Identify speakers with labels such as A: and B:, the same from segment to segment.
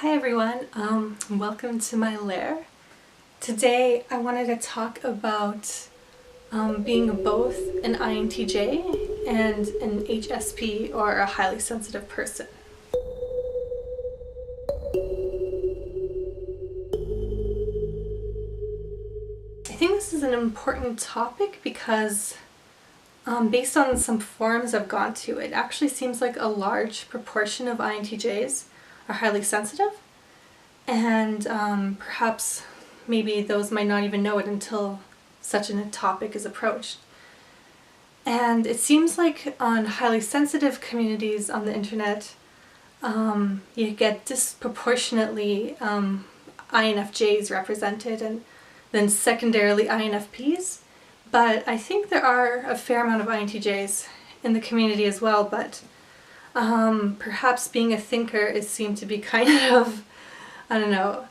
A: Hi everyone, welcome to my lair. Today I wanted to talk about being both an INTJ and an HSP, or a highly sensitive person. I think this is an important topic because based on some forums I've gone to, it actually seems like a large proportion of INTJs are highly sensitive, and perhaps maybe those might not even know it until such a topic is approached. And it seems like on highly sensitive communities on the internet, you get disproportionately INFJs represented, and then secondarily INFPs. But I think there are a fair amount of INTJs in the community as well, but perhaps being a thinker is seen to be kind of, I don't know,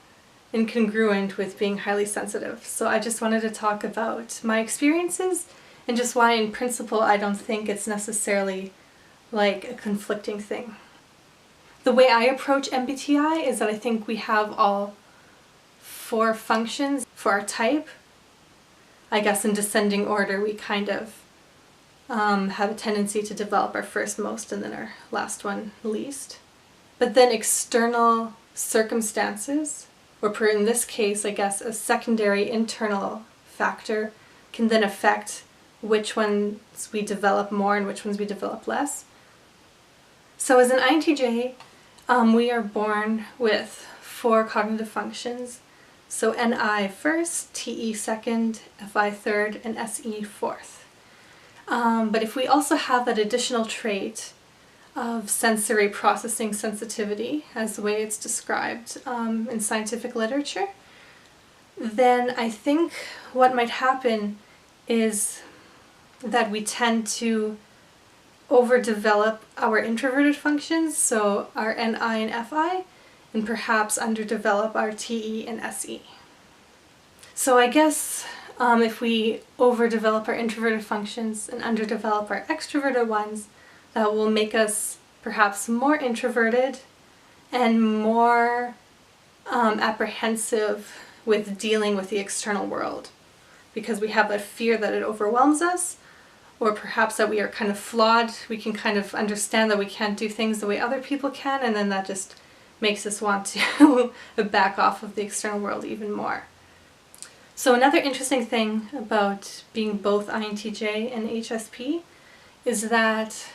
A: incongruent with being highly sensitive. So I just wanted to talk about my experiences and just why in principle I don't think it's necessarily like a conflicting thing. The way I approach MBTI is that I think we have all 4 functions for our type. I guess in descending order we kind of have a tendency to develop our first most and then our last one least. But then external circumstances, or in this case I guess a secondary internal factor, can then affect which ones we develop more and which ones we develop less. So as an INTJ, we are born with 4 cognitive functions. So NI first, TE second, FI third, and SE fourth. But if we also have that additional trait of sensory processing sensitivity, as the way it's described in scientific literature, then I think what might happen is that we tend to overdevelop our introverted functions, so our NI and FI, and perhaps underdevelop our TE and SE. So I guess if we overdevelop our introverted functions and underdevelop our extroverted ones, that will make us perhaps more introverted and more apprehensive with dealing with the external world, because we have that fear that it overwhelms us, or perhaps that we are kind of flawed. We can kind of understand that we can't do things the way other people can, and then that just makes us want to back off of the external world even more. So another interesting thing about being both INTJ and HSP is that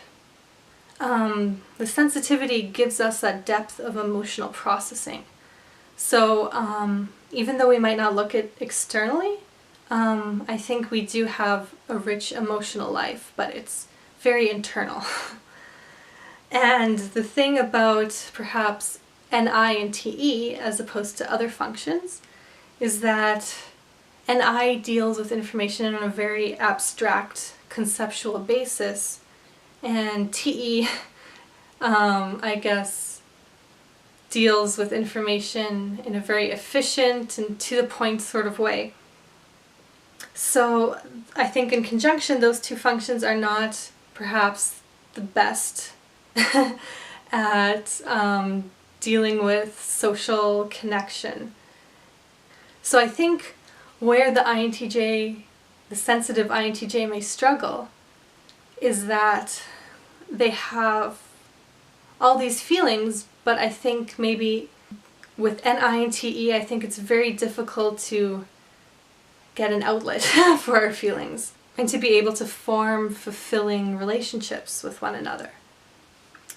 A: the sensitivity gives us that depth of emotional processing. So even though we might not look at externally, I think we do have a rich emotional life, but it's very internal. And the thing about perhaps NI and TE as opposed to other functions is that NI deals with information on a very abstract conceptual basis, and TE I guess deals with information in a very efficient and to the point sort of way. So I think in conjunction those 2 functions are not perhaps the best at dealing with social connection. So I think where the INTJ, the sensitive INTJ, may struggle is that they have all these feelings, but I think maybe with NI and TE, I think it's very difficult to get an outlet for our feelings and to be able to form fulfilling relationships with one another.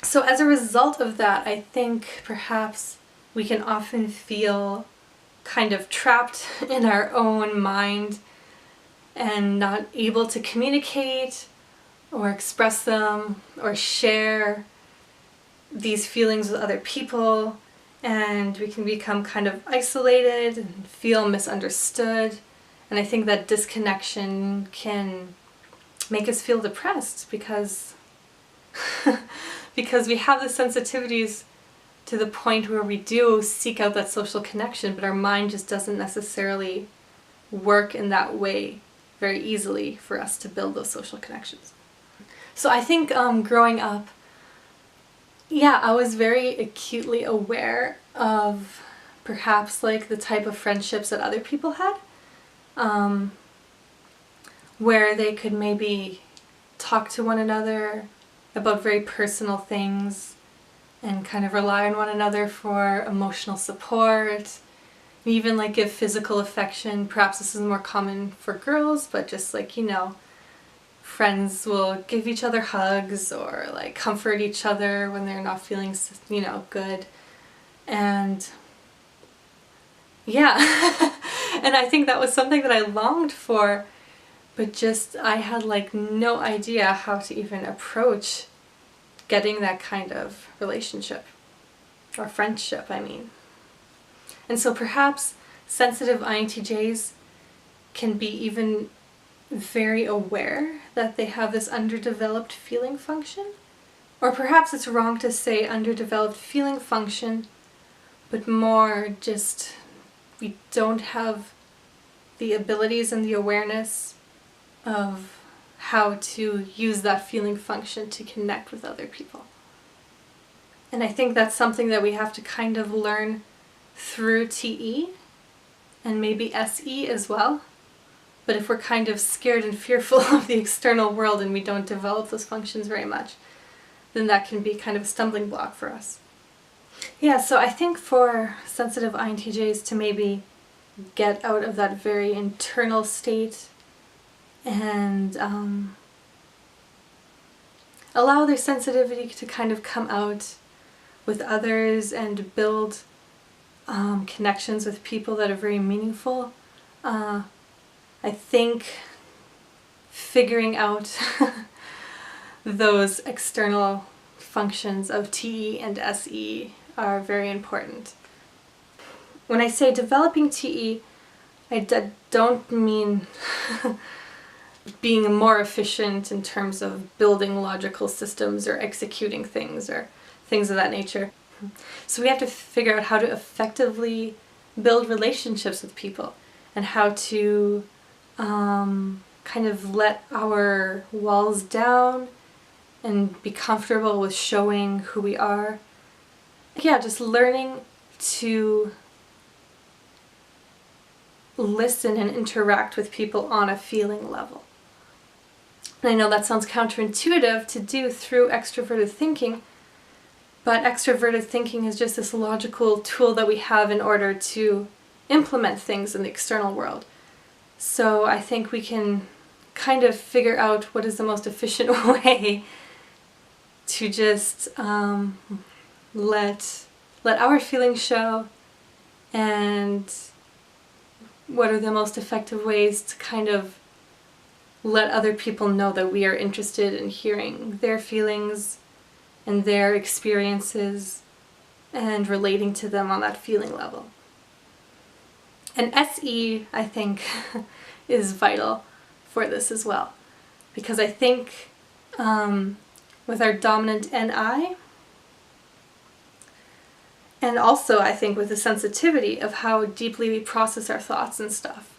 A: So as a result of that, I think perhaps we can often feel kind of trapped in our own mind and not able to communicate or express them or share these feelings with other people, and we can become kind of isolated and feel misunderstood. And I think that disconnection can make us feel depressed because because we have the sensitivities to the point where we do seek out that social connection, but our mind just doesn't necessarily work in that way very easily for us to build those social connections. So I think growing up, Yeah, I was very acutely aware of perhaps like the type of friendships that other people had, where they could maybe talk to one another about very personal things and kind of rely on one another for emotional support, even like give physical affection. Perhaps this is more common for girls, but just like, friends will give each other hugs or like comfort each other when they're not feeling, good. And yeah, and I think that was something that I longed for, but just I had like no idea how to even approach getting that kind of relationship or friendship, I mean. And so perhaps sensitive INTJs can be even very aware that they have this underdeveloped feeling function. Or perhaps it's wrong to say underdeveloped feeling function, but more just we don't have the abilities and the awareness of how to use that feeling function to connect with other people. And I think that's something that we have to kind of learn through TE and maybe SE as well. But if we're kind of scared and fearful of the external world and we don't develop those functions very much, then that can be kind of a stumbling block for us. Yeah, so I think for sensitive INTJs to maybe get out of that very internal state and allow their sensitivity to kind of come out with others and build connections with people that are very meaningful. I think figuring out those external functions of TE and SE are very important. When I say developing TE, I don't mean being more efficient in terms of building logical systems or executing things or things of that nature. So we have to figure out how to effectively build relationships with people and how to kind of let our walls down and be comfortable with showing who we are. Yeah, just learning to listen and interact with people on a feeling level. And I know that sounds counterintuitive to do through extroverted thinking, but extroverted thinking is just this logical tool that we have in order to implement things in the external world. So I think we can kind of figure out what is the most efficient way to just let our feelings show, and what are the most effective ways to kind of let other people know that we are interested in hearing their feelings and their experiences and relating to them on that feeling level. And SE, I think, is vital for this as well, because I think with our dominant NI, and also I think with the sensitivity of how deeply we process our thoughts and stuff,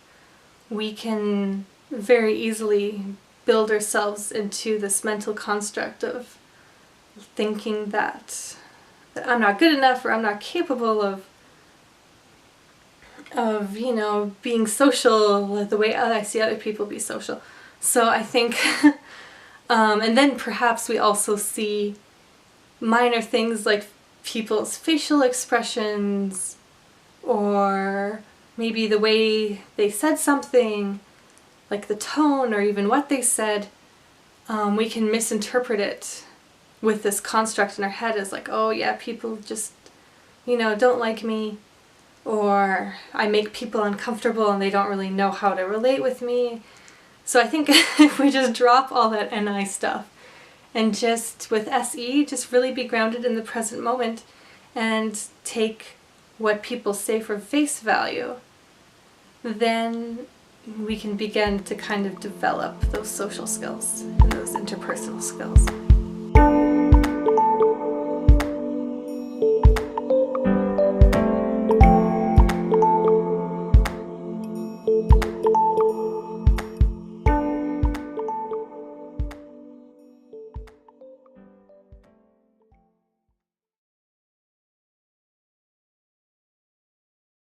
A: we can very easily build ourselves into this mental construct of thinking that I'm not good enough or I'm not capable of being social the way I see other people be social. So I think, and then perhaps we also see minor things like people's facial expressions or maybe the way they said something, like the tone or even what they said. We can misinterpret it with this construct in our head as like, oh yeah, people just, don't like me, or I make people uncomfortable and they don't really know how to relate with me. So I think if we just drop all that NI stuff and just with SE, just really be grounded in the present moment and take what people say for face value, then we can begin to kind of develop those social skills and those interpersonal skills.